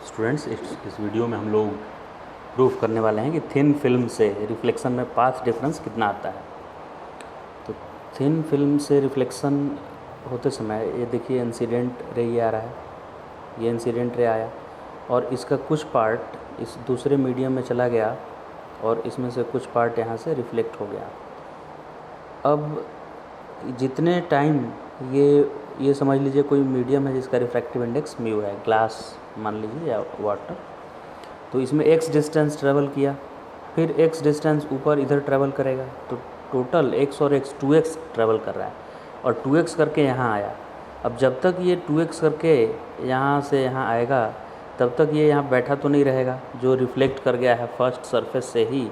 Students, इस video में हम लोग प्रूफ करने वाले हैं कि थिन फिल्म से रिफ्लेक्शन में पाथ डिफरेंस कितना आता है। तो थिन फिल्म से रिफ्लेक्शन होते समय ये देखिए इंसिडेंट रे ये आ रहा है, ये इंसिडेंट रे आया और इसका कुछ पार्ट इस दूसरे मीडियम में चला गया और इसमें से कुछ पार्ट यहाँ से रिफ्लेक्ट हो गया। अब जितने टाइम ये समझ लीजिए कोई मीडियम है जिसका रिफ्रैक्टिव इंडेक्स म्यू है, ग्लास मान लीजिए या वाटर, तो इसमें x डिस्टेंस ट्रैवल किया, फिर x डिस्टेंस ऊपर इधर ट्रैवल करेगा, तो टोटल x और x 2x ट्रैवल कर रहा है और 2x करके यहाँ आया। अब जब तक ये 2x करके यहाँ से यहाँ आएगा तब तक ये यहाँ बैठा तो नहीं रहेगा। जो रिफ्लेक्ट कर गया है फर्स्ट सरफेस से ही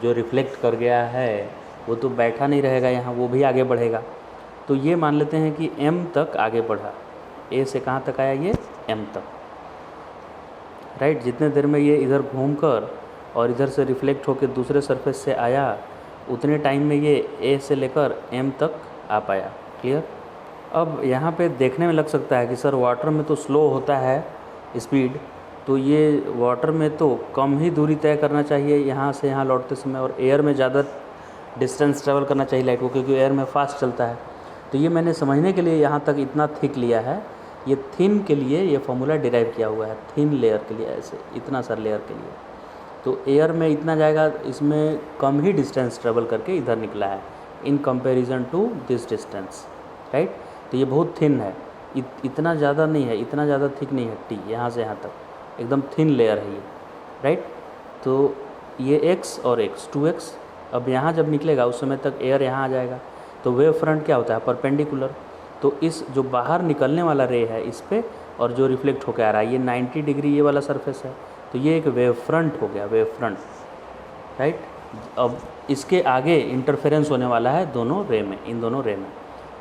जो रिफ्लेक्ट कर गया है वो तो बैठा नहीं रहेगा यहाँ, वो भी आगे बढ़ेगा। तो ये मान लेते हैं कि m तक आगे बढ़ा, a से कहाँ तक आया, ये m तक, राइट। जितने देर में ये इधर घूमकर और इधर से रिफ्लेक्ट होकर दूसरे सरफेस से आया उतने टाइम में ये a से लेकर m तक आ पाया। क्लियर। अब यहाँ पे देखने में लग सकता है कि सर वाटर में तो स्लो होता है स्पीड, तो ये वाटर में तो कम ही दूरी तय करना चाहिए यहाँ से यहाँ लौटते समय और एयर में ज़्यादा डिस्टेंस ट्रैवल करना चाहिए लाइट को, क्योंकि एयर में फास्ट चलता है। तो ये मैंने समझने के लिए यहाँ तक इतना थिक लिया है। ये थिन के लिए ये फॉर्मूला डिराइव किया हुआ है, थिन लेयर के लिए, ऐसे इतना सा लेयर के लिए। तो एयर में इतना जाएगा, इसमें कम ही डिस्टेंस ट्रैवल करके इधर निकला है in comparison to this distance, right. तो ये बहुत थिन है, इतना ज़्यादा नहीं है, इतना ज़्यादा थिक नहीं है टी, यहाँ से यहाँ तक एकदम थिन लेयर है ये, राइट। तो ये x और x 2x, अब यहाँ जब निकलेगा उस समय तक एयर यहाँ आ जाएगा। तो वेव फ्रंट क्या होता है, परपेंडिकुलर। तो इस जो बाहर निकलने वाला रे है इस पे और जो रिफ्लेक्ट होकर आ रहा है ये 90 डिग्री ये वाला सरफेस है, तो ये एक वेव फ्रंट हो गया, वेव फ्रंट, राइट। अब इसके आगे इंटरफेरेंस होने वाला है दोनों रे में, इन दोनों रे में।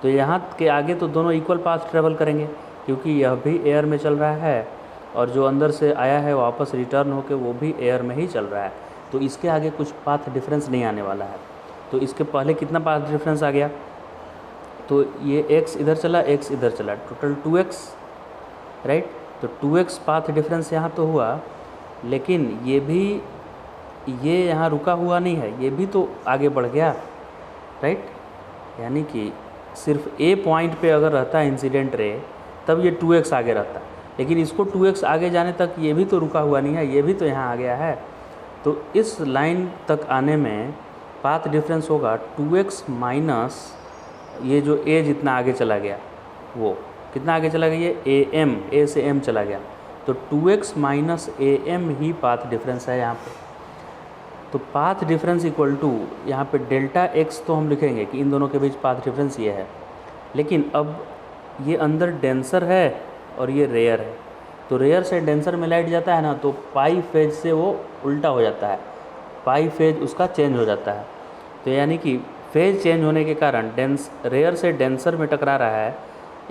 तो यहाँ के आगे तो दोनों इक्वल पाथ ट्रेवल करेंगे क्योंकि यह भी एयर में चल रहा है और जो अंदर से आया है वापस रिटर्न होकर वो भी एयर में ही चल रहा है। तो इसके आगे कुछ पाथ डिफरेंस नहीं आने वाला है। तो इसके पहले कितना पाथ डिफरेंस आ गया, तो ये x इधर चला, x इधर चला, टोटल 2x, राइट। तो 2x पाथ डिफरेंस यहाँ तो हुआ, लेकिन ये यहाँ रुका हुआ नहीं है, ये भी तो आगे बढ़ गया, राइट। यानी कि सिर्फ a पॉइंट पे अगर रहता है इंसिडेंट रे तब ये 2x आगे रहता, लेकिन इसको 2x आगे जाने तक ये भी तो रुका हुआ नहीं है, ये भी तो यहाँ आ गया है। तो इस लाइन तक आने में पाथ डिफरेंस होगा 2x माइनस ये जो a जितना आगे चला गया, वो कितना आगे चला गया, ये am, a से m चला गया, तो 2x minus am he path difference है यहाँ पे। तो पाथ डिफरेंस इक्वल टू यहाँ पे डेल्टा x तो हम लिखेंगे कि इन दोनों के बीच पाथ डिफरेंस ये है, लेकिन अब ये अंदर डेंसर है और ये रेयर है। तो रेयर से डेंसर में लाइट जाता है ना, तो पाई फेज से वो उल्टा हो जाता है, पाई फेज उसका चेंज हो जाता है। तो यानी कि फेज चेंज होने के कारण रेयर से डेंसर में टकरा रहा है,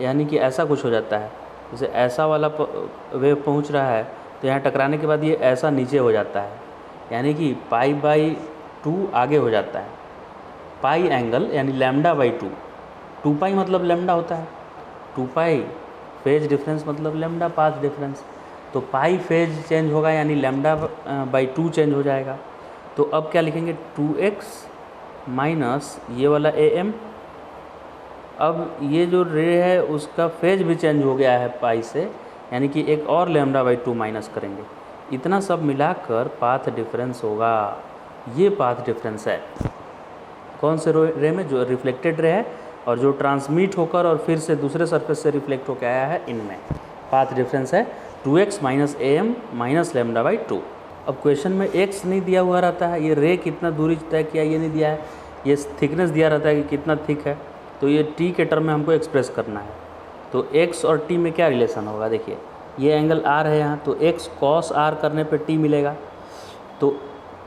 यानी कि ऐसा कुछ हो जाता है। जैसे ऐसा वाला वेव पहुंच रहा है तो यहाँ टकराने के बाद ये ऐसा नीचे हो जाता है, यानी कि π/2 आगे हो जाता है। पाई एंगल यानी λ/2, 2π मतलब लैम्डा होता है, 2π फेज डिफरेंस मतलब लैम्डा पाथ डिफरेंस। तो पाई फेज चेंज होगा यानी λ/2 चेंज हो जाएगा। तो अब क्या लिखेंगे, 2x माइनस ये वाला am। अब ये जो रे है उसका फेज भी चेंज हो गया है पाई से, यानी कि एक और λ/2 माइनस करेंगे। इतना सब मिलाकर पाथ डिफरेंस होगा, ये पाथ डिफरेंस है कौन से रे में, जो रिफ्लेक्टेड रे है और जो ट्रांसमिट होकर और फिर से दूसरे सरफेस से रिफ्लेक्ट होकर आया है, इनमें पाथ डिफरेंस है 2x माइनस am माइनस λ/2। अब क्वेश्चन में x नहीं दिया हुआ रहता है, ये रे कितना दूरी तय किया ये नहीं दिया है, ये थिकनेस दिया रहता है कि कितना थिक है, तो ये t के टर्म में हमको एक्सप्रेस करना है। तो x और t में क्या रिलेशन होगा, देखिए ये एंगल r है यहाँ, तो x cos r करने पे t मिलेगा, तो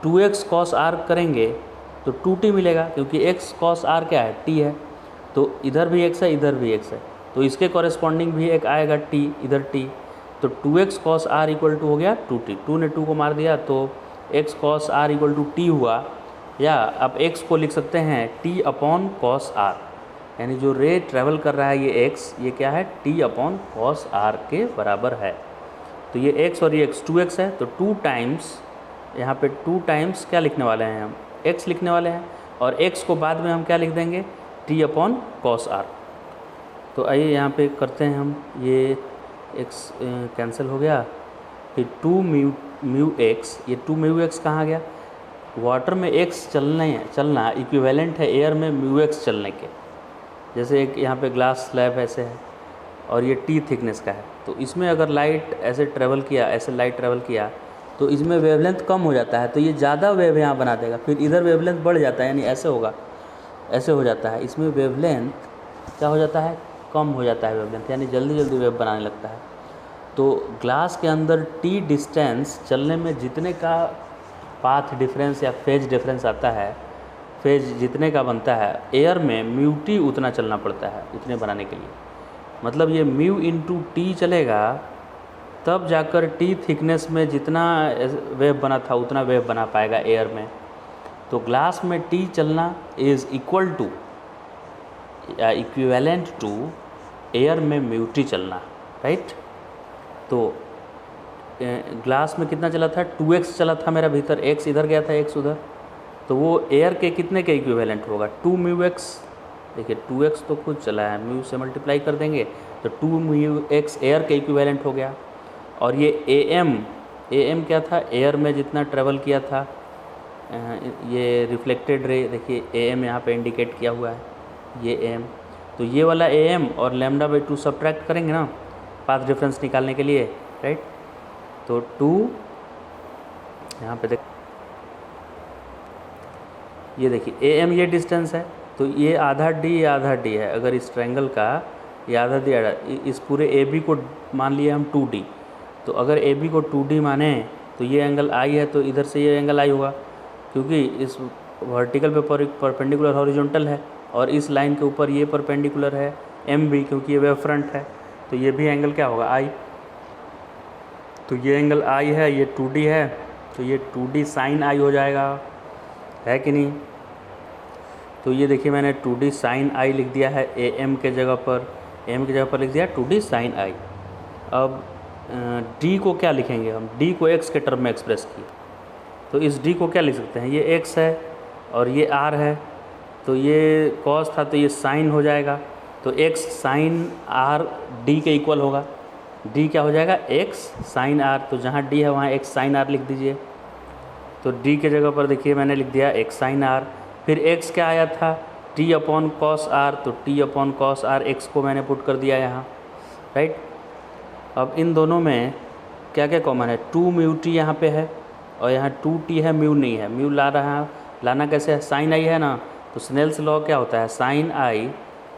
2x cos r करेंगे तो 2t मिलेगा, क्योंकि x cos r क्या है, t है। तो इधर भी x है, इधर भी x है, तो इसके कॉरेस्पॉन्डिंग भी एक आएगा t, इधर t। तो 2x cos r equal to हो गया 2t, 2 ने 2 को मार दिया तो x cos r equal to t हुआ, या अब x को लिख सकते हैं t अपॉन cos r, यानी जो रे ट्रैवल कर रहा है ये x, ये क्या है, t अपॉन cos r के बराबर है। तो ये x और ये x 2x है, तो 2 टाइम्स, यहाँ पे 2 टाइम्स क्या लिखने वाले हैं हम, x लिखने वाले हैं, और x को बाद में हम क्या लिख देंगे, t अपॉन कॉस r। तो आइए यहाँ पे करते हैं हम, ये x कैंसिल हो गया, फिर 2 म्यू x, ये 2 म्यू x कहाँ गया, वाटर में x चलना इक्विवेलेंट है एयर में म्यू x चलने के। जैसे एक यहाँ पे ग्लास स्लैब ऐसे है और ये t थिकनेस का है, तो इसमें अगर लाइट ऐसे ट्रेवल किया, ऐसे लाइट ट्रेवल किया तो इसमें वेवलेंथ कम हो जाता है, तो ये ज़्यादा वेव यहाँ बना देगा, फिर इधर वेवलेंथ बढ़ जाता है, यानी ऐसे होगा, ऐसे हो जाता है, इसमें वेवलेंथ क्या हो जाता है, कम हो जाता है वेवलेंथ, यानी जल्दी जल्दी वेव बनाने लगता है। तो ग्लास के अंदर t डिस्टेंस चलने में जितने का पाथ डिफरेंस या फेज डिफरेंस आता है, फेज जितने का बनता है, एयर में म्यू टी उतना चलना पड़ता है उतने बनाने के लिए। मतलब ये म्यू इंटू टी चलेगा, तब जाकर टी थिकनेस में जितना वेव बना था उतना वेव बना पाएगा एयर में। तो ग्लास में टी चलना इज़ इक्वल टू या इक्विवेलेंट टू एयर में म्यू टी चलना, राइट। तो ग्लास में कितना चला था, 2x चला था मेरा भीतर, x इधर गया था, x उधर, तो वो एयर के कितने के इक्विवेलेंट होगा, 2 म्यू x। देखिए 2x तो खुद चला है, म्यू से मल्टीप्लाई कर देंगे तो 2 म्यू x एयर के इक्विवेलेंट हो गया। और ये am क्या था, एयर में जितना ट्रेवल किया था, ये रिफ्लेक्टेड रे, देखिए am यहाँ पे इंडिकेट किया हुआ है, ये am, तो ये वाला am और λ/2 सब्ट्रैक्ट करेंगे ना पाथ डिफरेंस निकालने के लिए, राइट। तो 2 यहाँ पे देख, ये देखिए am ये डिस्टेंस है, तो ये आधा d, ये आधा d है। अगर इस ट्रायंगल का ये आधा d, इस पूरे AB को मान लिए हम 2d, तो अगर AB को 2d माने तो ये एंगल I है, तो इधर से ये एंगल I होगा, क्योंकि इस वर्टिकल पे परपेंडिकुलर हॉरिजॉन्टल है और इस लाइन के ऊपर ये परपेंडिकुलर है MB, क्योंकि ये वेव फ्रंट है, तो ये भी एंगल क्या होगा, I। तो ये एंगल I है, ये 2D है, तो ये 2D साइन I हो जाएगा, है कि नहीं। तो ये देखिए मैंने 2D साइन I लिख दिया है, AM के जगह पर, AM की जगह पर लिख दिया 2D साइन I। अब D को क्या लिखेंगे हम, D को x के टर्म में एक्सप्रेस किए, तो इस D को क्या लिख सकते हैं, ये x है और ये R है, तो ये cos था तो ये साइन हो जाएगा, तो x साइन R D के इक्वल होगा। D क्या हो जाएगा, x साइन R, तो जहाँ D है वहाँ x साइन R लिख दीजिए। तो D के जगह पर देखिए मैंने लिख दिया x साइन R, फिर x क्या आया था, t अपॉन कॉस R, तो t upon cos R, x को मैंने पुट कर दिया यहाँ, राइट। अब इन दोनों में क्या क्या कॉमन है, 2 म्यू टी यहाँ पे है और यहाँ 2t है, म्यू नहीं है, म्यू लाना कैसे है, साइन I है ना, तो स्नेल्स लॉ क्या होता है, sine I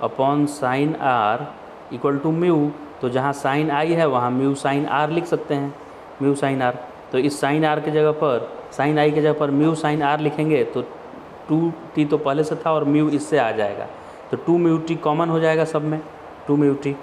upon sine R equal to mu, तो जहाँ साइन I है वहाँ म्यू साइन R लिख सकते हैं, म्यू साइन R। तो इस साइन R के जगह पर, साइन I के जगह पर म्यू साइन R लिखेंगे, तो 2t तो पहले से था और म्यू इससे आ जाएगा, तो 2 म्यू टी कॉमन हो जाएगा सब में, 2 म्यू टी।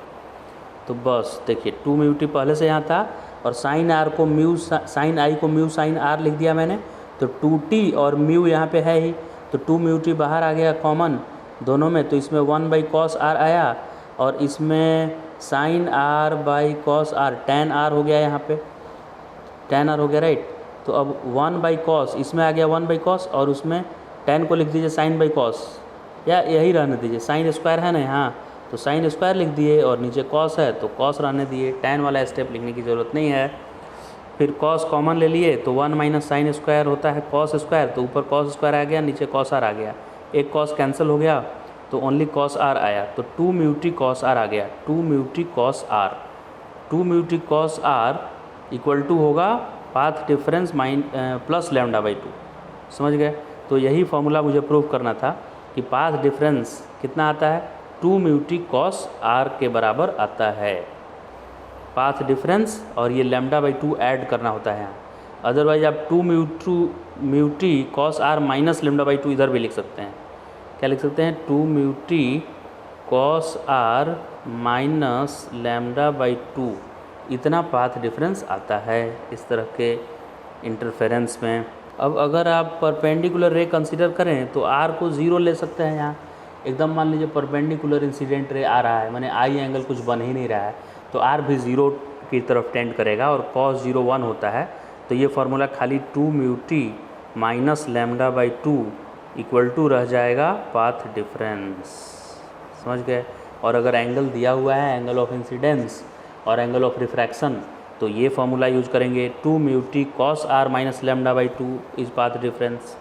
तो बस देखिए 2 म्यू टी पहले से यहाँ था और साइन R को म्यू साइन I को म्यू साइन R लिख दिया मैंने, तो 2t और म्यू यहाँ पे है ही, तो 2 म्यू टी बाहर आ गया कॉमन दोनों में, तो इसमें 1/cos R आया और इसमें sine R by cos R, tan R हो गया, यहाँ पे tan R हो गया, राइट। तो अब 1/cos, इसमें आ गया 1/cos और उसमें tan को लिख दीजिए साइन बाई कॉस, या यही रहने दीजिए, साइन स्क्वायर है ना यहाँ, तो साइन स्क्वायर लिख दिए और नीचे कॉस है तो कॉस रहने दिए, tan वाला स्टेप लिखने की ज़रूरत नहीं है। फिर कॉस कॉमन ले लिए तो 1 माइनस साइन स्क्वायर होता है कॉस स्क्वायर, तो ऊपर कॉस स्क्वायर आ गया, नीचे कॉस R आ गया, एक कॉस कैंसिल हो गया तो ओनली कॉस R आया, तो 2 म्यू टी कॉस R आ गया, 2 mu t cos R, 2 mu t cos R equal to होगा पाथ डिफरेंस प्लस λ/2, समझ गए। तो यही फॉर्मूला मुझे प्रूव करना था कि पाथ डिफरेंस कितना आता है, 2 म्यू टी कॉस R के बराबर आता है पाथ डिफरेंस, और ये λ/2 ऐड करना होता है यहाँ, अदरवाइज आप 2 mu t cos R minus λ/2 इधर भी लिख सकते हैं, क्या लिख सकते हैं, 2 mu t cos R minus λ/2, इतना पाथ डिफरेंस आता है इस तरह के इंटरफेरेंस में। अब अगर आप परपेंडिकुलर रे कंसीडर करें तो R को 0 ले सकते हैं यहाँ, एकदम मान लीजिए परपेंडिकुलर इंसिडेंट रे आ रहा है, माने आई एंगल कुछ बन ही नहीं रहा है, तो R भी 0 की तरफ टेंड करेगा और cos 0 1 होता है, तो ये फार्मूला खाली 2 mu t minus lambda by 2 equal to रह जाएगा पाथ डिफरेंस। समझ गए। और अगर एंगल दिया हुआ है एंगल ऑफ इंसिडेंस और एंगल ऑफ रिफ्रैक्शन, तो ये फार्मूला यूज करेंगे 2 mu t cos r minus lambda by 2 is path difference.